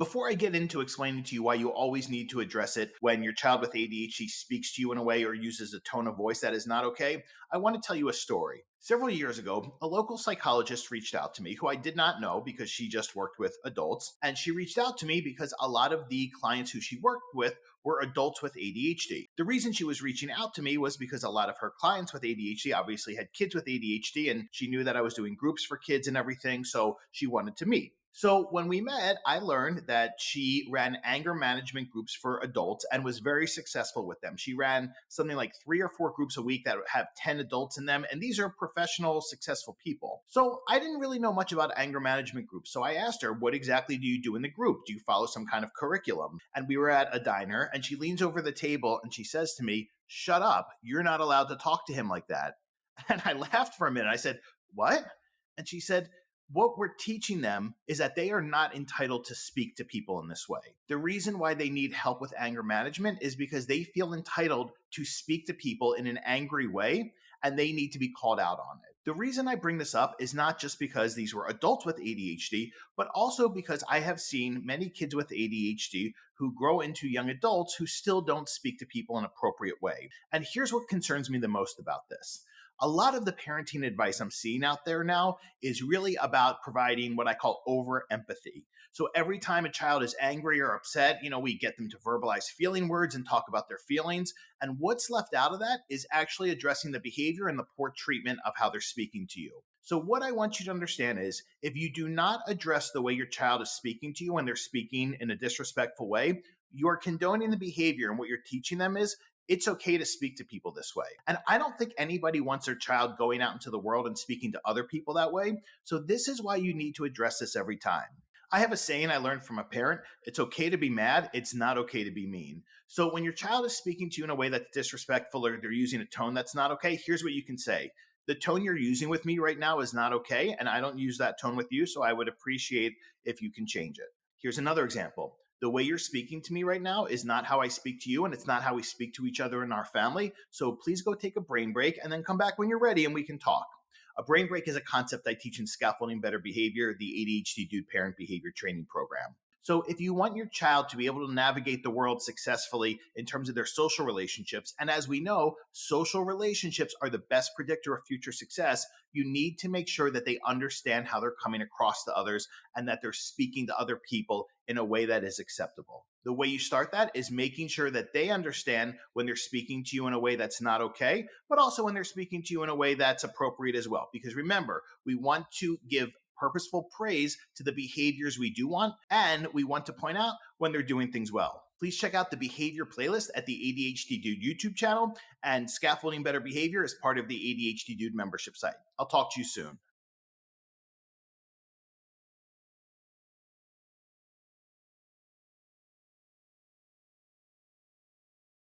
Before I get into explaining to you why you always need to address it when your child with ADHD speaks to you in a way or uses a tone of voice that is not okay, I want to tell you a story. Several years ago, a local psychologist reached out to me who I did not know because she just worked with adults. And she reached out to me because a lot of the clients who she worked with were adults with ADHD. The reason she was reaching out to me was because a lot of her clients with ADHD obviously had kids with ADHD, and she knew that I was doing groups for kids and everything, so she wanted to meet. So when we met, I learned that she ran anger management groups for adults and was very successful with them. She ran something like 3 or 4 groups a week that have 10 adults in them. And these are professional, successful people. So I didn't really know much about anger management groups. So I asked her, what exactly do you do in the group? Do you follow some kind of curriculum? And we were at a diner and she leans over the table and she says to me, "Shut up. You're not allowed to talk to him like that." And I laughed for a minute. I said, "What?" And she said, "What we're teaching them is that they are not entitled to speak to people in this way. The reason why they need help with anger management is because they feel entitled to speak to people in an angry way, and they need to be called out on it." The reason I bring this up is not just because these were adults with ADHD, but also because I have seen many kids with ADHD who grow into young adults who still don't speak to people in an appropriate way. And here's what concerns me the most about this. A lot of the parenting advice I'm seeing out there now is really about providing what I call over empathy. So every time a child is angry or upset, we get them to verbalize feeling words and talk about their feelings. And what's left out of that is actually addressing the behavior and the poor treatment of how they're speaking to you. So, what I want you to understand is if you do not address the way your child is speaking to you when they're speaking in a disrespectful way, you are condoning the behavior. And what you're teaching them is it's okay to speak to people this way. And I don't think anybody wants their child going out into the world and speaking to other people that way. So this is why you need to address this every time. I have a saying I learned from a parent: it's okay to be mad, it's not okay to be mean. So when your child is speaking to you in a way that's disrespectful or they're using a tone that's not okay, here's what you can say. "The tone you're using with me right now is not okay, and I don't use that tone with you, so I would appreciate if you can change it." Here's another example. "The way you're speaking to me right now is not how I speak to you, and it's not how we speak to each other in our family. So please go take a brain break and then come back when you're ready and we can talk." A brain break is a concept I teach in Scaffolding Better Behavior, the ADHD Dude Parent Behavior Training Program. So if you want your child to be able to navigate the world successfully in terms of their social relationships, and as we know, social relationships are the best predictor of future success, you need to make sure that they understand how they're coming across to others and that they're speaking to other people in a way that is acceptable. The way you start that is making sure that they understand when they're speaking to you in a way that's not okay, but also when they're speaking to you in a way that's appropriate as well. Because remember, we want to give purposeful praise to the behaviors we do want, and we want to point out when they're doing things well. Please check out the behavior playlist at the ADHD Dude YouTube channel, and Scaffolding Better Behavior is part of the ADHD Dude membership site. I'll talk to you soon.